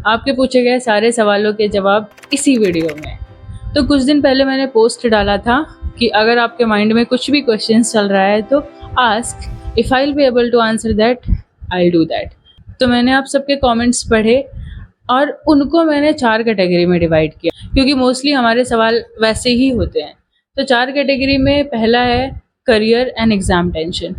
आपके पूछे गए सारे सवालों के जवाब इसी वीडियो में। तो कुछ दिन पहले मैंने पोस्ट डाला था कि अगर आपके माइंड में कुछ भी क्वेश्चंस चल रहा है तो ask, if I will be able to answer that I will do that. तो मैंने आप सबके कमेंट्स पढ़े और उनको मैंने 4 कैटेगरी में डिवाइड किया, क्योंकि मोस्टली हमारे सवाल वैसे ही होते हैं। तो 4 कैटेगरी में पहला है करियर एंड एग्ज़ाम टेंशन,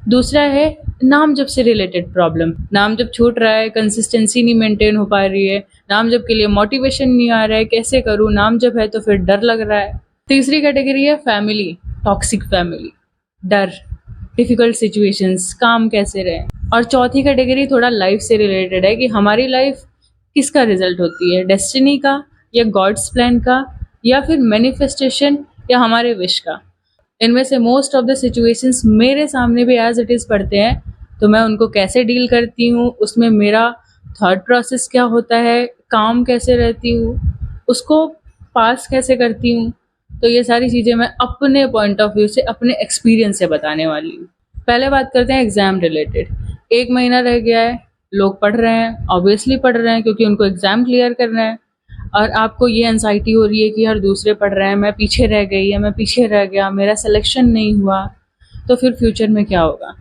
दूसरा है नाम जप से रिलेटेड प्रॉब्लम, नाम जप छूट रहा है, कंसिस्टेंसी नहीं मेंटेन हो पा रही है, नाम जप के लिए मोटिवेशन नहीं आ रहा है, कैसे करूँ, नाम जप है तो फिर डर लग रहा है। तीसरी कैटेगरी है फैमिली, टॉक्सिक फैमिली, डर, डिफ़िकल्ट सिचुएशंस, काम कैसे रहें। और चौथी कैटेगरी थोड़ा लाइफ से रिलेटेड है कि हमारी लाइफ किसका रिजल्ट होती है, डेस्टिनी का या गॉड्स प्लान का या फिर मैनिफेस्टेशन या हमारे विश का। इनमें से मोस्ट ऑफ द सिचुएशंस मेरे सामने भी एज इट इज़ पढ़ते हैं, तो मैं उनको कैसे डील करती हूँ, उसमें मेरा थॉट प्रोसेस क्या होता है, काम कैसे रहती हूँ, उसको पास कैसे करती हूँ। तो ये सारी चीज़ें मैं अपने पॉइंट ऑफ व्यू से, अपने एक्सपीरियंस से बताने वाली हूँ। पहले बात करते हैं एग्ज़ाम रिलेटेड। 1 महीना रह गया है, लोग पढ़ रहे हैं, ऑब्वियसली पढ़ रहे हैं क्योंकि उनको एग्ज़ाम क्लियर करना है। और आपको ये एंग्जाइटी हो रही है कि यार दूसरे पढ़ रहे हैं, मैं पीछे रह गई या मैं पीछे रह गया, मेरा सिलेक्शन नहीं हुआ, तो फिर फ्यूचर में क्या होगा।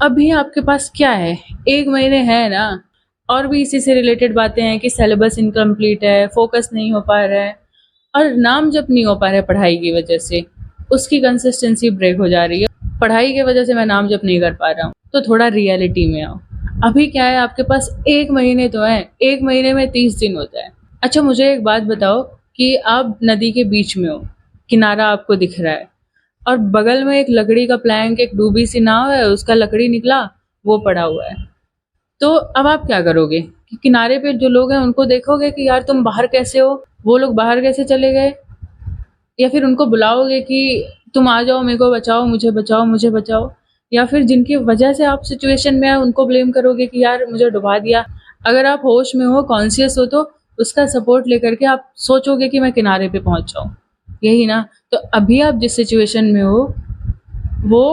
अभी आपके पास क्या है, 1 महीने है ना। और भी इसी से रिलेटेड बातें हैं कि सिलेबस इनकम्प्लीट है, फोकस नहीं हो पा रहा है और नाम जप नहीं हो पा रहा है पढ़ाई की वजह से, उसकी कंसिस्टेंसी ब्रेक हो जा रही है, पढ़ाई की वजह से मैं नाम जप नहीं कर पा रहा हूँ। तो थोड़ा रियलिटी में आओ। अभी क्या है, आपके पास 1 महीने तो है, 1 महीने में 30 दिन होता है। अच्छा, मुझे एक बात बताओ कि आप नदी के बीच में हो, किनारा आपको दिख रहा है और बगल में एक लकड़ी का प्लैंक, एक डूबी सी नाव है, उसका लकड़ी निकला, वो पड़ा हुआ है। तो अब आप क्या करोगे कि किनारे पे जो लोग हैं उनको देखोगे कि यार तुम बाहर कैसे हो, वो लोग बाहर कैसे चले गए, या फिर उनको बुलाओगे कि तुम आ जाओ, मेरे को बचाओ, मुझे बचाओ, मुझे बचाओ, या फिर जिनकी वजह से आप सिचुएशन में आए उनको ब्लेम करोगे कि यार मुझे डुबा दिया। अगर आप होश में हो, कॉन्शियस हो, तो उसका सपोर्ट लेकर के आप सोचोगे कि मैं किनारे पे पहुंच जाऊं, यही ना। तो अभी आप जिस सिचुएशन में हो वो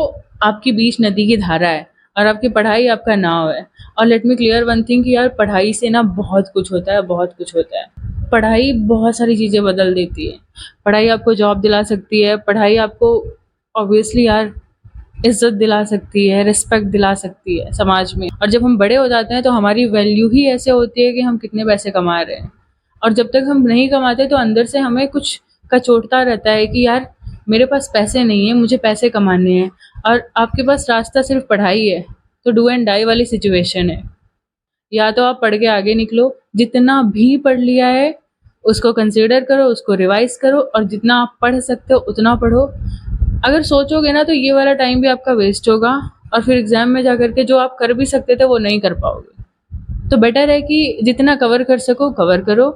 आपकी बीच नदी की धारा है और आपकी पढ़ाई आपका नाव है। और let me clear one thing कि यार पढ़ाई से ना बहुत कुछ होता है, बहुत कुछ होता है। पढ़ाई बहुत सारी चीज़ें बदल देती है। पढ़ाई आपको जॉब दिला सकती है, पढ़ाई आपको ऑब्वियसली यार इज्जत दिला सकती है, रिस्पेक्ट दिला सकती है समाज में। और जब हम बड़े हो जाते हैं तो हमारी वैल्यू ही ऐसे होती है कि हम कितने पैसे कमा रहे हैं। और जब तक हम नहीं कमाते तो अंदर से हमें कुछ कचोटता रहता है कि यार मेरे पास पैसे नहीं है, मुझे पैसे कमाने हैं। और आपके पास रास्ता सिर्फ पढ़ाई है, तो डू एंड डाई वाली सिचुएशन है। या तो आप पढ़ के आगे निकलो, जितना भी पढ़ लिया है उसको कंसीडर करो, उसको रिवाइज करो और जितना आप पढ़ सकते हो उतना पढ़ो। अगर सोचोगे ना तो ये वाला टाइम भी आपका वेस्ट होगा और फिर एग्जाम में जा करके जो आप कर भी सकते थे वो नहीं कर पाओगे। तो बेटर है कि जितना कवर कर सको कवर करो,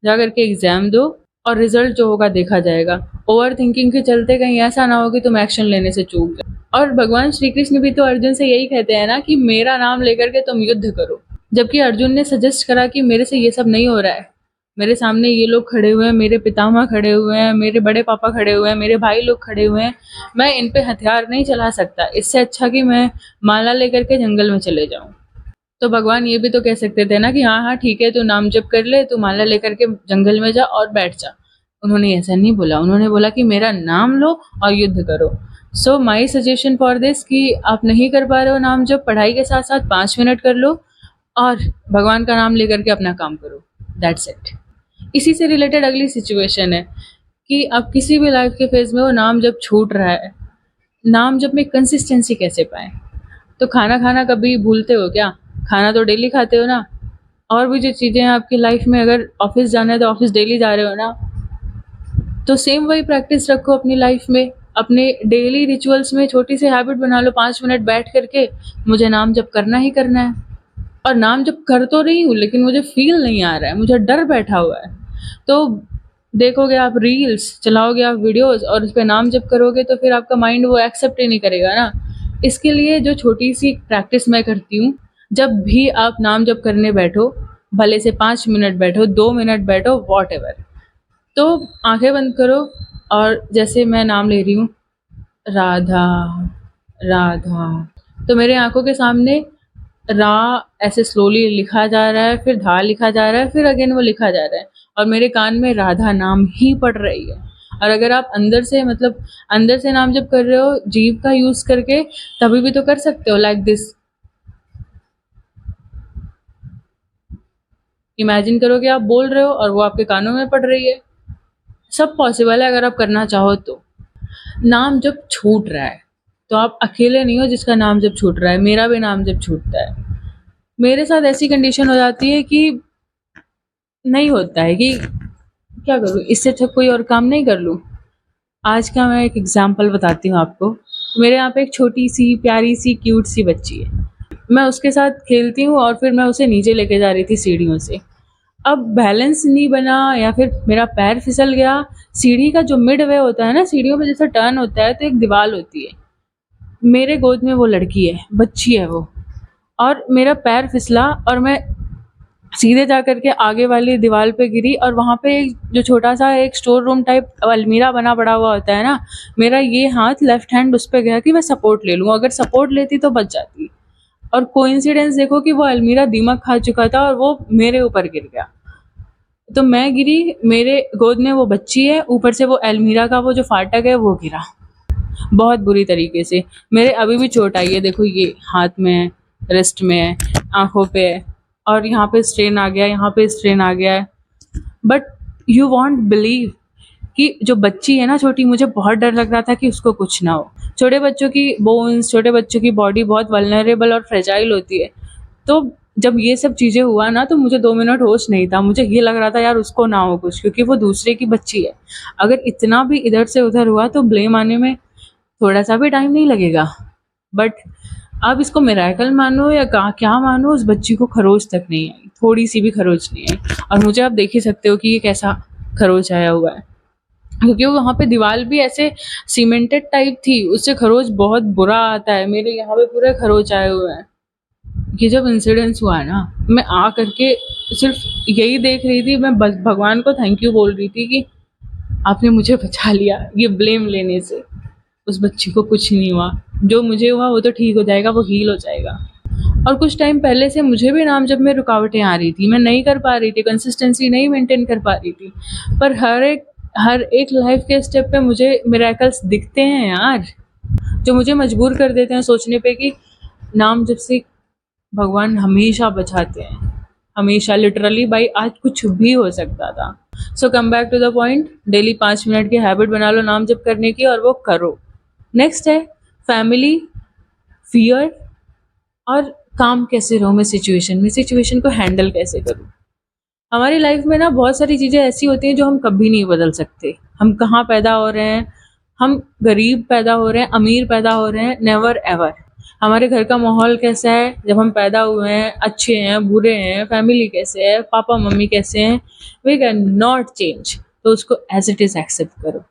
जा करके एग्जाम दो और रिजल्ट जो होगा देखा जाएगा। ओवर थिंकिंग के चलते कहीं ऐसा ना हो कि तुम एक्शन लेने से चूक जाओ। और भगवान श्री कृष्ण भी तो अर्जुन से यही कहते हैं ना कि मेरा नाम लेकर के तुम युद्ध करो। जबकि अर्जुन ने सजेस्ट करा कि मेरे से ये सब नहीं हो रहा है, मेरे सामने ये लोग खड़े हुए हैं, मेरे पितामह खड़े हुए हैं, मेरे बड़े पापा खड़े हुए हैं, मेरे भाई लोग खड़े हुए हैं, मैं इन पे हथियार नहीं चला सकता, इससे अच्छा कि मैं माला लेकर के जंगल में चले जाऊं। तो भगवान ये भी तो कह सकते थे ना कि हाँ हाँ ठीक है, तू नाम जप कर ले, तू माला लेकर के जंगल में जा और बैठ जा। उन्होंने ऐसा नहीं बोला, उन्होंने बोला कि मेरा नाम लो और युद्ध करो। सो माई सजेशन फॉर दिस कि आप नहीं कर पा रहे हो नाम जप, पढ़ाई के साथ साथ 5 मिनट कर लो और भगवान का नाम लेकर के अपना काम करो, दैट्स इट। इसी से रिलेटेड अगली सिचुएशन है कि आप किसी भी लाइफ के फेज में हो, नाम जब छूट रहा है, नाम जब में कंसिस्टेंसी कैसे पाएं। तो खाना खाना कभी भूलते हो क्या? खाना तो डेली खाते हो ना। और भी जो चीज़ें हैं आपकी लाइफ में, अगर ऑफिस जाना है तो ऑफिस डेली जा रहे हो ना, तो सेम वही प्रैक्टिस रखो अपनी लाइफ में, अपने डेली रिचुअल्स में छोटी सी हैबिट बना लो, 5 मिनट बैठ करके मुझे नाम जप करना ही करना है। और नाम जप कर तो रही हूँ लेकिन मुझे फील नहीं आ रहा है, मुझे डर बैठा हुआ है। तो देखोगे आप रील्स चलाओगे, आप वीडियोस, और उस पर नाम जप करोगे तो फिर आपका माइंड वो एक्सेप्ट ही नहीं करेगा ना। इसके लिए जो छोटी सी प्रैक्टिस मैं करती हूँ, जब भी आप नाम जप करने बैठो, भले से 5 मिनट बैठो, 2 मिनट बैठो, वॉट एवर, तो आंखें बंद करो और जैसे मैं नाम ले रही हूँ राधा राधा, तो मेरे आंखों के सामने रा ऐसे स्लोली लिखा जा रहा है, फिर धा लिखा जा रहा है, फिर अगेन वो लिखा जा रहा है और मेरे कान में राधा नाम ही पड़ रही है। और अगर आप अंदर से मतलब अंदर से नाम जप कर रहे हो जीभ का यूज करके, तभी भी तो कर सकते हो लाइक दिस। इमेजिन करो कि आप बोल रहे हो और वो आपके कानों में पड़ रही है। सब पॉसिबल है अगर आप करना चाहो तो। नाम जब छूट रहा है तो आप अकेले नहीं हो जिसका नाम जब छूट रहा है, मेरा भी नाम जब छूटता है। मेरे साथ ऐसी कंडीशन हो जाती है कि नहीं होता है कि क्या करूँ, इससे अच्छा कोई और काम नहीं कर लूँ। आज का मैं एक एग्जांपल बताती हूँ आपको। मेरे यहाँ पे एक छोटी सी प्यारी सी क्यूट सी बच्ची है। मैं उसके साथ खेलती हूँ और फिर मैं उसे नीचे लेके जा रही थी सीढ़ियों से। अब बैलेंस नहीं बना या फिर मेरा पैर फिसल गया। सीढ़ी का जो मिड वे होता है ना, सीढ़ियों पे जैसे टर्न होता है तो एक दीवार होती है। मेरे गोद में वो लड़की है, बच्ची है वो, और मेरा पैर फिसला और मैं सीधे जा करके आगे वाली दीवार पे गिरी और वहाँ पे जो छोटा सा एक स्टोर रूम टाइप अलमीरा बना पड़ा हुआ होता है ना, मेरा ये हाथ लेफ्ट हैंड उस पे गया कि मैं सपोर्ट ले लूँ, अगर सपोर्ट लेती तो बच जाती। और कोइंसिडेंस देखो कि वो अलमीरा दीमक खा चुका था और वो मेरे ऊपर गिर गया। तो मैं गिरी, मेरे गोद में वो बच्ची है, ऊपर से वो अलमीरा का वो जो फाटक है वो गिरा बहुत बुरी तरीके से। मेरे अभी भी चोट आई है, देखो ये हाथ में है, रिस्ट में है, आंखों पे है, और यहाँ पे स्ट्रेन आ गया, यहाँ पे स्ट्रेन आ गया है। बट यू वॉन्ट बिलीव कि जो बच्ची है ना छोटी, मुझे बहुत डर लग रहा था कि उसको कुछ ना हो। छोटे बच्चों की बोन्स, छोटे बच्चों की बॉडी बहुत वल्नरेबल और फ्रेजाइल होती है। तो जब ये सब चीज़ें हुआ ना तो मुझे 2 मिनट होश नहीं था। मुझे ये लग रहा था यार उसको ना हो कुछ, क्योंकि वो दूसरे की बच्ची है। अगर इतना भी इधर से उधर हुआ तो ब्लेम आने में थोड़ा सा भी टाइम नहीं लगेगा। बट आप इसको मिरेकल मानो या क्या मानो, उस बच्ची को खरोच तक नहीं आई, थोड़ी सी भी खरोच नहीं आई। और मुझे आप देख ही सकते हो कि ये कैसा खरोच आया हुआ है, क्योंकि वो वहाँ पे दीवार भी ऐसे सीमेंटेड टाइप थी, उससे खरोच बहुत बुरा आता है। मेरे यहाँ पे पूरे खरोच आए हुए हैं। ये जब इंसिडेंस हुआ है ना, मैं आ करके सिर्फ यही देख रही थी, मैं बस भगवान को थैंक यू बोल रही थी कि आपने मुझे बचा लिया ये ब्लेम लेने से। उस बच्ची को कुछ नहीं हुआ, जो मुझे हुआ वो तो ठीक हो जाएगा, वो हील हो जाएगा। और कुछ टाइम पहले से मुझे भी नाम जब में रुकावटें आ रही थी, मैं नहीं कर पा रही थी, कंसिस्टेंसी नहीं मेंटेन कर पा रही थी। पर हर एक लाइफ के स्टेप पे मुझे मिरेकल्स दिखते हैं यार, जो मुझे मजबूर कर देते हैं सोचने पे कि नाम जब से भगवान हमेशा बचाते हैं, हमेशा, लिटरली भाई आज कुछ भी हो सकता था। So come back to the point, daily 5 minute की हैबिट बना लो नाम जप करने की और वो करो। नेक्स्ट है फैमिली, फियर और काम कैसे रहूँ मैं सिचुएशन को हैंडल कैसे करूँ। हमारी लाइफ में ना बहुत सारी चीज़ें ऐसी होती हैं जो हम कभी नहीं बदल सकते। हम कहाँ पैदा हो रहे हैं, हम गरीब पैदा हो रहे हैं, अमीर पैदा हो रहे हैं, नेवर एवर। हमारे घर का माहौल कैसा है जब हम पैदा हुए हैं, अच्छे हैं बुरे हैं, फैमिली कैसे है, पापा मम्मी कैसे हैं, वी कैन नॉट चेंज। तो उसको एज इट इज़ एक्सेप्ट करो।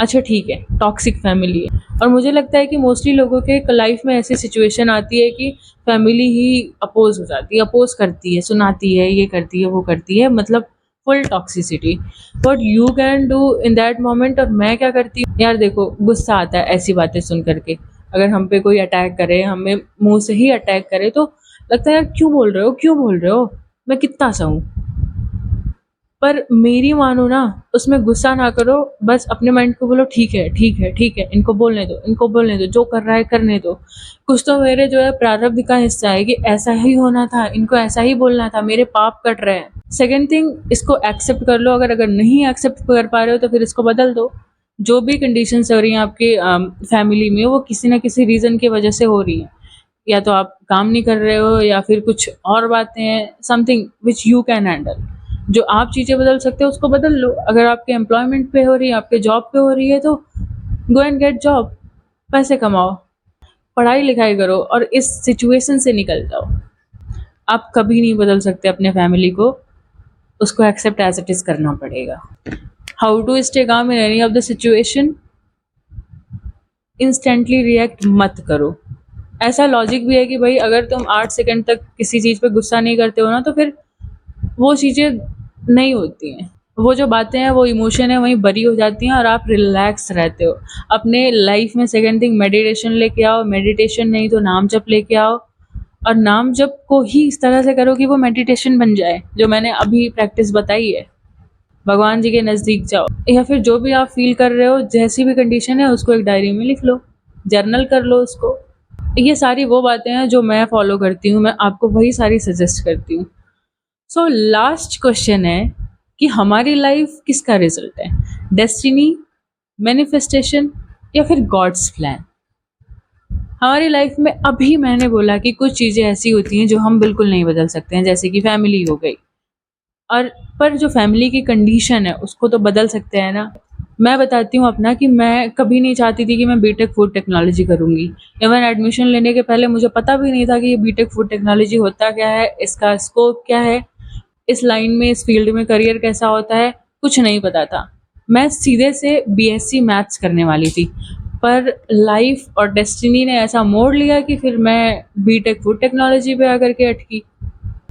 अच्छा ठीक है, टॉक्सिक फैमिली है, और मुझे लगता है कि मोस्टली लोगों के लाइफ में ऐसी सिचुएशन आती है कि फैमिली ही अपोज हो जाती है, अपोज करती है, सुनाती है, ये करती है, वो करती है, मतलब full toxicity. What you can do in that moment, और मैं क्या करती हूँ यार, देखो गुस्सा आता है ऐसी बातें सुन करके। अगर हम पे कोई अटैक करे, हमें मुंह से ही अटैक करे, तो लगता है यार क्यों बोल रहे हो, क्यों बोल रहे हो, मैं कितना सा हूँ। पर मेरी मानो ना, उसमें गुस्सा ना करो, बस अपने माइंड को बोलो ठीक है ठीक है ठीक है, इनको बोलने दो, इनको बोलने दो, जो कर रहा है करने दो। कुछ तो मेरे जो है प्रारब्ध का हिस्सा है कि ऐसा ही होना था, इनको ऐसा ही बोलना था, मेरे पाप कट रहे हैं। सेकेंड थिंग, इसको एक्सेप्ट कर लो। अगर नहीं एक्सेप्ट कर पा रहे हो तो फिर इसको बदल दो। जो भी कंडीशंस हो रही हैं आपकी फैमिली में, वो किसी ना किसी रीज़न की वजह से हो रही हैं। या तो आप काम नहीं कर रहे हो, या फिर कुछ और बातें हैं, something which you can handle. जो आप चीज़ें बदल सकते हो उसको बदल लो। अगर आपके एम्प्लॉयमेंट पे हो रही है, आपके जॉब पे हो रही है, तो गो एंड गेट जॉब, पैसे कमाओ, पढ़ाई लिखाई करो और इस सिचुएशन से निकल जाओ। आप कभी नहीं बदल सकते अपने फैमिली को, उसको एक्सेप्ट एज इट इज़ करना पड़ेगा। How to stay calm in any of the situation, instantly react मत करो। ऐसा लॉजिक भी है कि भाई अगर तुम 8 सेकंड तक किसी चीज़ पे गुस्सा नहीं करते हो ना, तो फिर वो चीज़ें नहीं होती हैं, वो जो बातें हैं, वो इमोशन है, वहीं बरी हो जाती हैं और आप रिलैक्स रहते हो अपने लाइफ में। सेकंड थिंग, मेडिटेशन लेके आओ, मेडिटेशन नहीं तो नाम जप लेके आओ, और नाम जप को ही इस तरह से करो कि वो मेडिटेशन बन जाए, जो मैंने अभी प्रैक्टिस बताई है। भगवान जी के नज़दीक जाओ, या फिर जो भी आप फील कर रहे हो, जैसी भी कंडीशन है, उसको एक डायरी में लिख लो, जर्नल कर लो उसको। ये सारी वो बातें हैं जो मैं फॉलो करती हूँ, मैं आपको वही सारी सजेस्ट करती हूँ। सो लास्ट क्वेश्चन है कि हमारी लाइफ किसका रिजल्ट है, डेस्टिनी, मैनिफेस्टेशन या फिर गॉड्स प्लान। हमारी लाइफ में अभी मैंने बोला कि कुछ चीज़ें ऐसी होती हैं जो हम बिल्कुल नहीं बदल सकते हैं, जैसे कि फैमिली हो गई, और पर जो फैमिली की कंडीशन है उसको तो बदल सकते हैं ना। मैं बताती हूँ अपना कि मैं कभी नहीं चाहती थी कि मैं बीटेक फूड टेक्नोलॉजी करूँगी। इवन एडमिशन लेने के पहले मुझे पता भी नहीं था कि ये बीटेक फूड टेक्नोलॉजी होता क्या है, इसका स्कोप क्या है, इस लाइन में, इस फील्ड में करियर कैसा होता है, कुछ नहीं पता था। मैं सीधे से बीएससी मैथ्स करने वाली थी, पर लाइफ और डेस्टिनी ने ऐसा मोड़ लिया कि फिर मैं बीटेक फूड टेक्नोलॉजी पे आकर के अटकी।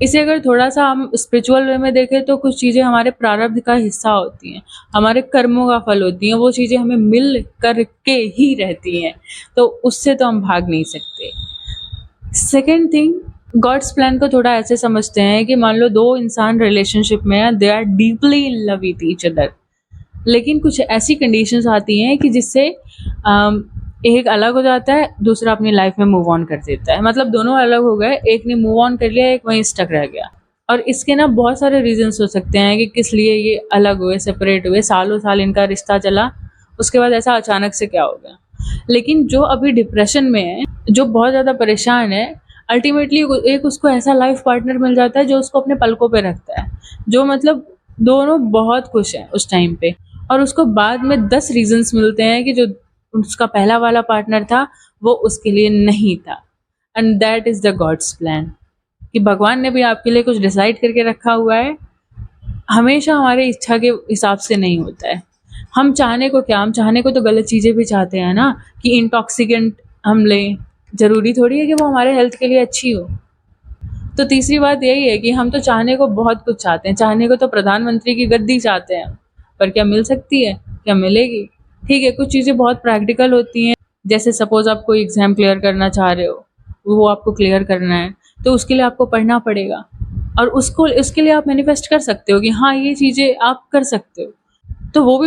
इसे अगर थोड़ा-सा हम स्पिरिचुअल वे में देखें तो कुछ चीज़ें हमारे प्रारब्ध का हिस्सा होती हैं, हमारे कर्मों का फल होती हैं, वो चीज़ें हमें मिल कर के ही रहती हैं, तो उससे तो हम भाग नहीं सकते। सेकंड थिंग, गॉड्स प्लान को थोड़ा ऐसे समझते हैं कि मान लो 2 इंसान रिलेशनशिप में हैं, they are deeply in love with each other, लेकिन कुछ ऐसी कंडीशंस आती हैं कि जिससे एक अलग हो जाता है, दूसरा अपनी लाइफ में मूव ऑन कर देता है। मतलब दोनों अलग हो गए, एक ने मूव ऑन कर लिया, एक वहीं स्टक रह गया। और इसके ना बहुत सारे रीजंस हो सकते हैं कि किस लिए ये अलग हुए, सेपरेट हुए, सालों साल इनका रिश्ता चला, उसके बाद ऐसा अचानक से क्या हो गया। लेकिन जो अभी डिप्रेशन में है, जो बहुत ज़्यादा परेशान है, अल्टीमेटली एक उसको ऐसा लाइफ पार्टनर मिल जाता है जो उसको अपने पलकों पे रखता है, जो मतलब दोनों बहुत खुश हैं उस टाइम पे, और उसको बाद में 10 रीजंस मिलते हैं कि जो उसका पहला वाला पार्टनर था वो उसके लिए नहीं था। And that is the gods plan, कि भगवान ने भी आपके लिए कुछ डिसाइड करके रखा हुआ है। हमेशा हमारे इच्छा के हिसाब से नहीं होता है। हम चाहने को क्या, हम चाहने को तो गलत चीज़ें भी चाहते हैं ना, कि इंटॉक्सिकेंट हम लें, ज़रूरी थोड़ी है कि वो हमारे हेल्थ के लिए अच्छी हो। तो तीसरी बात यही है कि हम तो चाहने को बहुत कुछ चाहते हैं, चाहने को तो प्रधानमंत्री की गद्दी चाहते हैं, पर क्या मिल सकती है, क्या मिलेगी? ठीक है, कुछ चीज़ें बहुत प्रैक्टिकल होती हैं, जैसे सपोज़ आप कोई एग्ज़ाम क्लियर करना चाह रहे हो, वो आपको क्लियर करना है, तो उसके लिए आपको पढ़ना पड़ेगा, और उसके लिए आप मैनिफेस्ट कर सकते हो कि हाँ, ये चीज़ें आप कर सकते हो। तो वो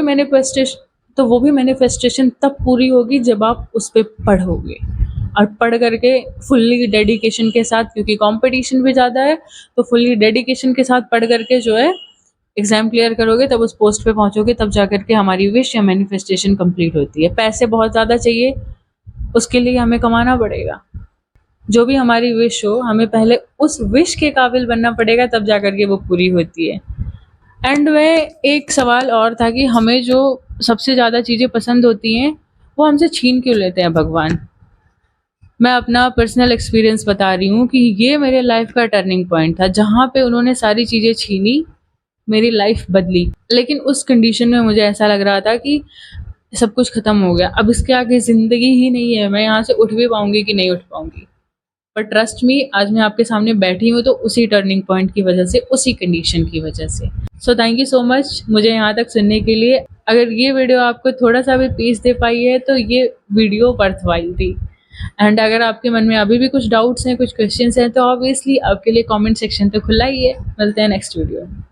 भी मैनिफेस्टेशन तब पूरी होगी जब आप उस पे पढ़ोगे, और पढ़ करके फुल्ली डेडिकेशन के साथ, क्योंकि कंपटीशन भी ज़्यादा है, तो फुल्ली डेडिकेशन के साथ पढ़ करके जो है एग्ज़ाम क्लियर करोगे, तब उस पोस्ट पे पहुँचोगे, तब जा कर के हमारी विश या मैनिफेस्टेशन कंप्लीट होती है। पैसे बहुत ज़्यादा चाहिए, उसके लिए हमें कमाना पड़ेगा। जो भी हमारी विश हो, हमें पहले उस विश के काबिल बनना पड़ेगा, तब जा कर के वो पूरी होती है। एंड वह एक सवाल और था कि हमें जो सबसे ज़्यादा चीज़ें पसंद होती हैं, वो हमसे छीन क्यों लेते हैं भगवान? मैं अपना पर्सनल एक्सपीरियंस बता रही हूँ कि ये मेरे लाइफ का टर्निंग पॉइंट था, जहाँ पे उन्होंने सारी चीज़ें छीनी, मेरी लाइफ बदली। लेकिन उस कंडीशन में मुझे ऐसा लग रहा था कि सब कुछ ख़त्म हो गया, अब इसके आगे ज़िंदगी ही नहीं है, मैं यहाँ से उठ भी पाऊँगी कि नहीं उठ पाऊँगी। पर ट्रस्ट मी, आज मैं आपके सामने बैठी हूँ तो उसी टर्निंग पॉइंट की वजह से, उसी कंडीशन की वजह से। So thank you so much मुझे यहाँ तक सुनने के लिए। अगर ये वीडियो आपको थोड़ा सा भी पीस दे पाई है तो ये वीडियो वर्थवाइल थी। एंड अगर आपके मन में अभी भी कुछ डाउट्स हैं, कुछ क्वेश्चंस हैं, तो ऑब्वियसली आपके लिए कमेंट सेक्शन तो खुला ही है। मिलते हैं नेक्स्ट वीडियो में।